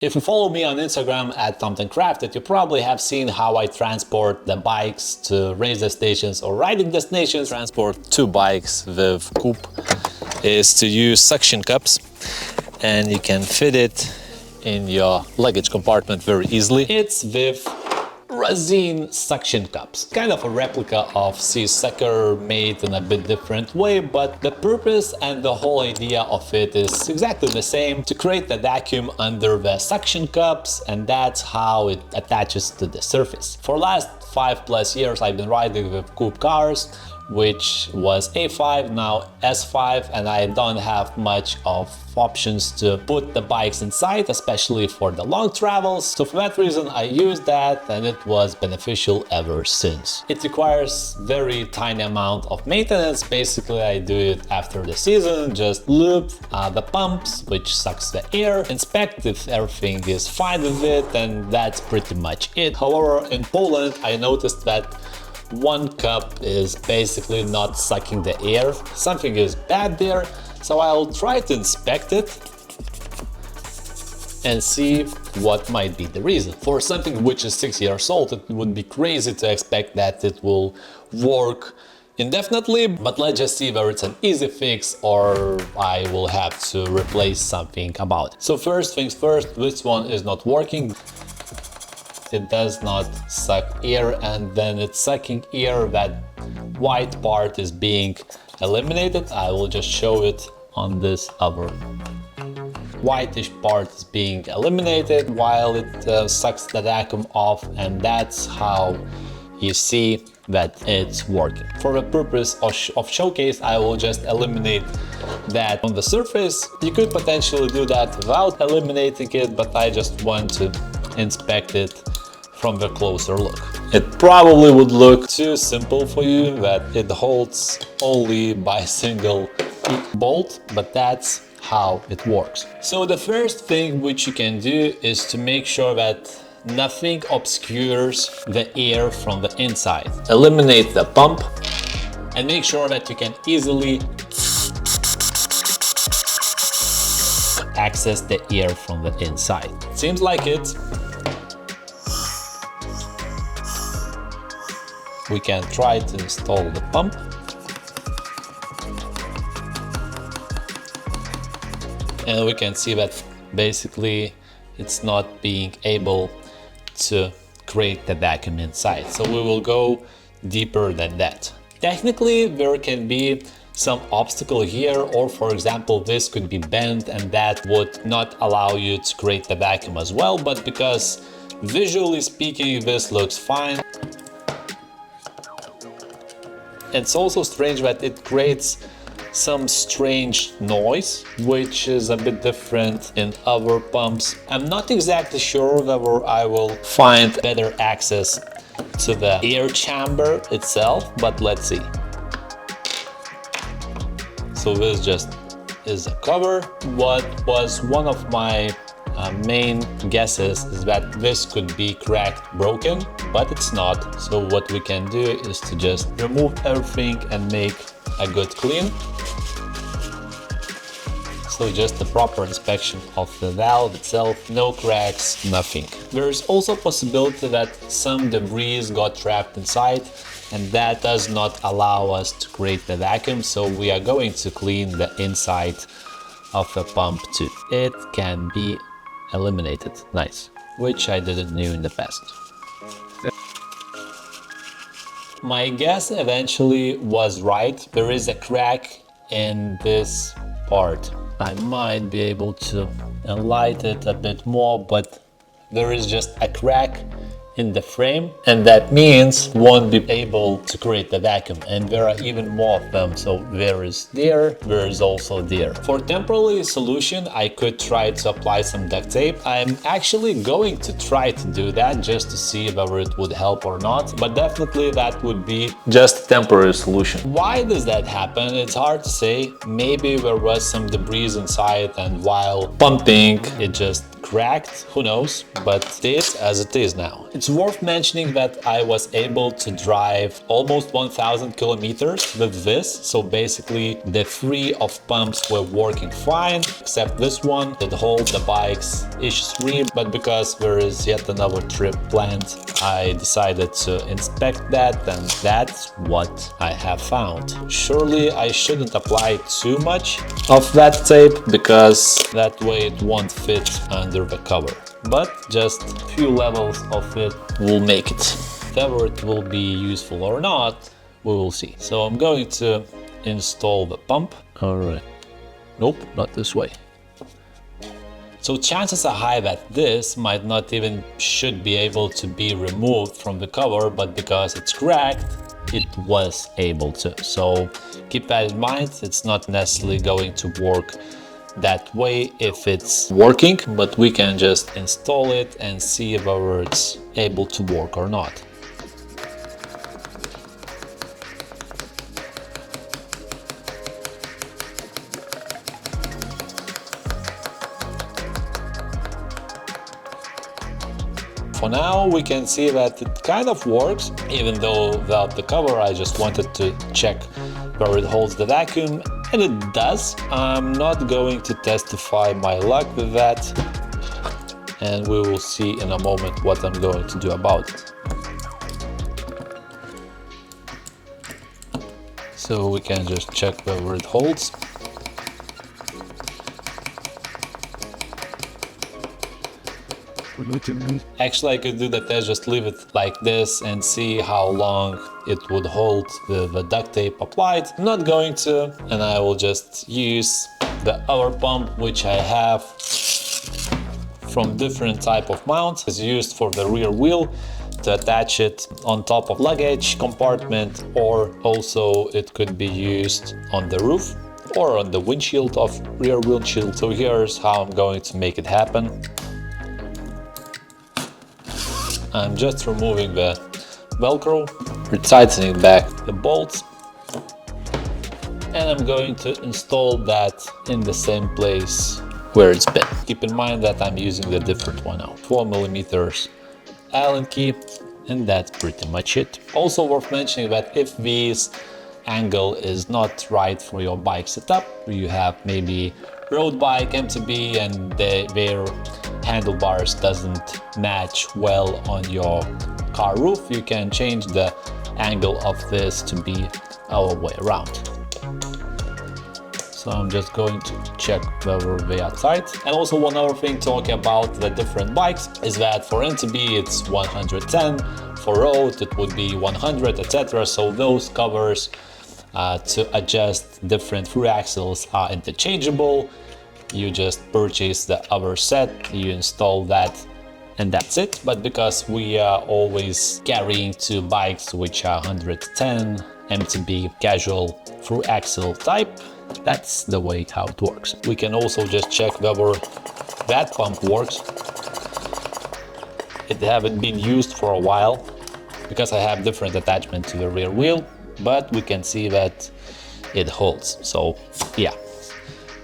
If you follow me on Instagram at ThomptonCrafted, you probably have seen how I transport the bikes to race destinations or riding destinations. Transport two bikes with Coupe is to use suction cups, and you can fit it in your luggage compartment very easily. It's with Rassine suction cups, kind of a replica of Sea Sucker made in a bit different way, but the purpose and the whole idea of it is exactly the same: to create the vacuum under the suction cups, and that's how it attaches to the surface. For last 5+ years I've been riding with Coupe cars, which was A5, now S5, and I don't have much of options to put the bikes inside, especially for the long travels. So for that reason I used that, and it was beneficial ever since. It requires very tiny amount of maintenance. Basically I do it after the season, just lube the pumps, which sucks the air, inspect if everything is fine with it, and that's pretty much it. However, in Poland I noticed that one cup is basically not sucking the air. Something is bad there, so I'll try to inspect it and see what might be the reason. For something which is 6 years old, it would be crazy to expect that it will work indefinitely, but let's just see whether it's an easy fix or I will have to replace something about it. So first things first, this one is not working. It does not suck air, and then it's sucking air. That white part is being eliminated. I will just show it on this other whitish part is being eliminated while it sucks the vacuum off, and that's how you see that it's working. For the purpose of showcase, I will just eliminate that on the surface. You could potentially do that without eliminating it, but I just want to inspect it from the closer look. It probably would look too simple for you, that it holds only by a single bolt, but that's how it works. So the first thing which you can do is to make sure that nothing obscures the air from the inside. Eliminate the pump and make sure that you can easily access the air from the inside. Seems like it. We can try to install the pump. And we can see that basically it's not being able to create the vacuum inside. So we will go deeper than that. Technically, there can be some obstacle here, or for example, this could be bent and that would not allow you to create the vacuum as well. But because visually speaking, this looks fine. It's also strange that it creates some strange noise, which is a bit different in other pumps. I'm not exactly sure whether I will find better access to the air chamber itself, but let's see. So this just is a cover. What was one of my main guesses is that this could be cracked, broken, but it's not. So what we can do is to just remove everything and make a good clean. So just the proper inspection of the valve itself, no cracks, nothing. There is also a possibility that some debris got trapped inside, and that does not allow us to create the vacuum. So we are going to clean the inside of the pump too. It can be eliminated. Nice. Which I didn't know in the past. My guess eventually was right. There is a crack in this part. I might be able to enlighten it a bit more, but there is just a crack in the frame, and that means won't be able to create the vacuum. And there are even more of them. So there is also there. For temporary solution, I could try to apply some duct tape. I'm actually going to try to do that just to see whether it would help or not, but definitely that would be just a temporary solution. Why does that happen? It's hard to say. Maybe there was some debris inside, and while pumping it just cracked, who knows, but it is as it is now. It's worth mentioning that I was able to drive almost 1000 kilometers with this, so basically the 3 of pumps were working fine, except this one that holds the bike's issues-free, but because there is yet another trip planned, I decided to inspect that, and that's what I have found. Surely I shouldn't apply too much of that tape, because that way it won't fit under the cover, but just a few levels of it will make it. Whether it will be useful or not, we will see. So I'm going to install the pump. All right. Nope, not this way. So chances are high that this might not even should be able to be removed from the cover, but because it's cracked, it was able to. So keep that in mind. It's not necessarily going to work that way if it's working, but we can just install it and see whether it's able to work or not. For now, we can see that it kind of works, even though without the cover. I just wanted to check where it holds the vacuum, and it does. I'm not going to testify my luck with that, and we will see in a moment what I'm going to do about it. So we can just check whether it holds. Actually, I could do the test, just leave it like this and see how long it would hold with the duct tape applied. I'm not going to, and I will just use the other pump which I have from different type of mount. It's used for the rear wheel to attach it on top of luggage compartment, or also it could be used on the roof or on the windshield of rear windshield. So here's how I'm going to make it happen. I'm just removing the Velcro, retightening back the bolts, and I'm going to install that in the same place where it's been. Keep in mind that I'm using the different one now, 4mm Allen key, and that's pretty much it. Also worth mentioning that if this angle is not right for your bike setup, you have maybe road bike, MTB, and their handlebars doesn't match well on your car roof, you can change the angle of this to be our way around. So I'm just going to check whether they are tight. And also one other thing talking about the different bikes is that for MTB it's 110, for road it would be 100, etc. So those covers to adjust different through axles are interchangeable. You just purchase the other set, you install that, and that's it. But because we are always carrying two bikes which are 110 MTB casual through axle type, that's the way how it works. We can also just check whether that pump works. It haven't been used for a while because I have different attachment to the rear wheel, but we can see that it holds. So yeah,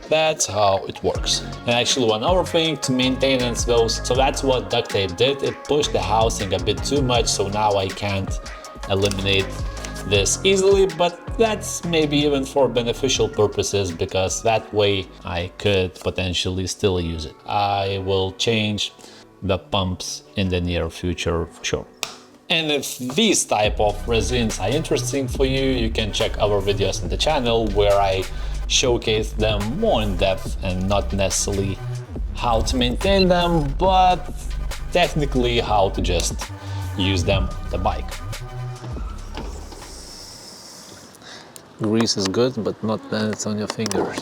that's how it works. And actually one other thing to maintenance those, so that's what duct tape did. It pushed the housing a bit too much, so now I can't eliminate this easily, but that's maybe even for beneficial purposes, because that way I could potentially still use it. I will change the pumps in the near future for sure. And if these type of resins are interesting for you, you can check our videos on the channel where I showcase them more in depth, and not necessarily how to maintain them, but technically how to just use them on the bike. Grease is good, but not when it's on your fingers.